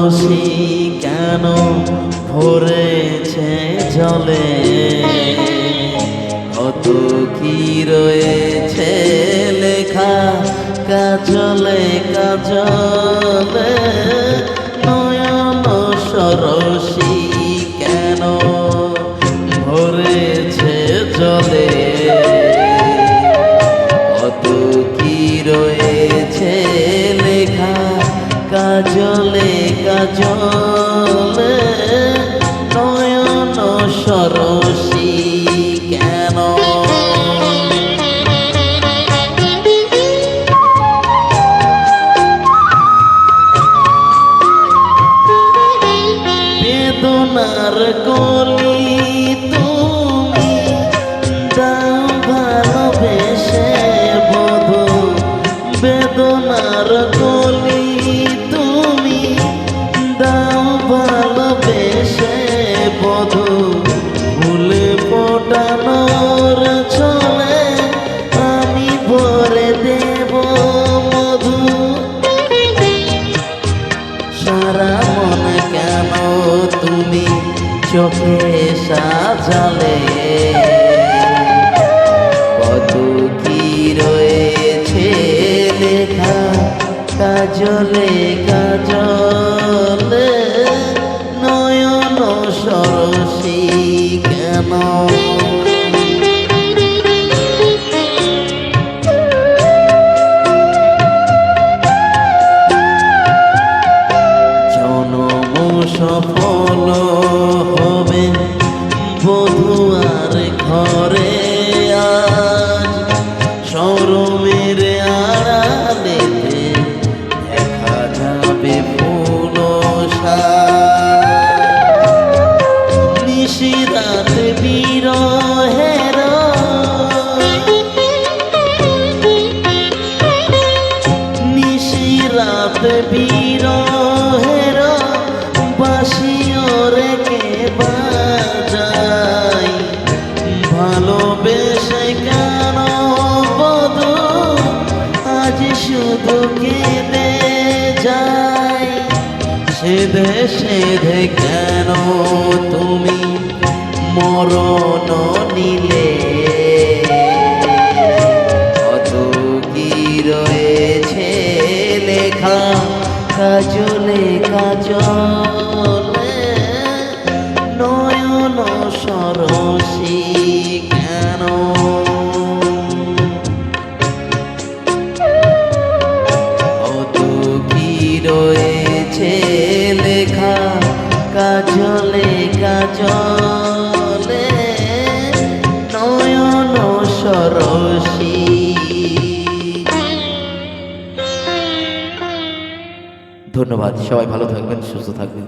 সরসী কেন ভরেছে জলে, কত কি রয়েছে লেখা কাজলে কাজলে। নয়ন সরসী কেন ভরেছে জলে, কত কি রয়েছে লেখা কাজলে কাজলে। নয়ন সরসী কেন বেদনার কলি তুমি দাও ভালোবেসে বধু, বেদনার কলি তুমি দাও ভালোবেসে বধু। ফুলে ফোটানোর ছলে আমি ভরে দেব মধু। সারা মন কেন তুমি চোখে সাজালে, কত কি রয়েছে লেখা কাজলে কাজলে। নয়ন সরসী কেন জনম সফল হবে বধুয়ার ঘরে আজ। শরমের আড়ালেতে দেখা যাবে ফুল নিশিরাত বিরহের, নিশিরাত বিরহের বাঁশিও রেখে বাজাই। ভালোবেসে কেন বধু আজ শুধু কেঁদে যায়। সেধে সেধে কেন তুমি মরণ নিলে, কত কি রয়েছে লেখা কাজলে কাজলে। নয়ন সরসী কেন কত কি রয়েছে লেখা কাজলে কাজলে। নয়ন সরসী। ধন্যবাদ, সবাই ভালো থাকবেন, সুস্থ থাকবেন।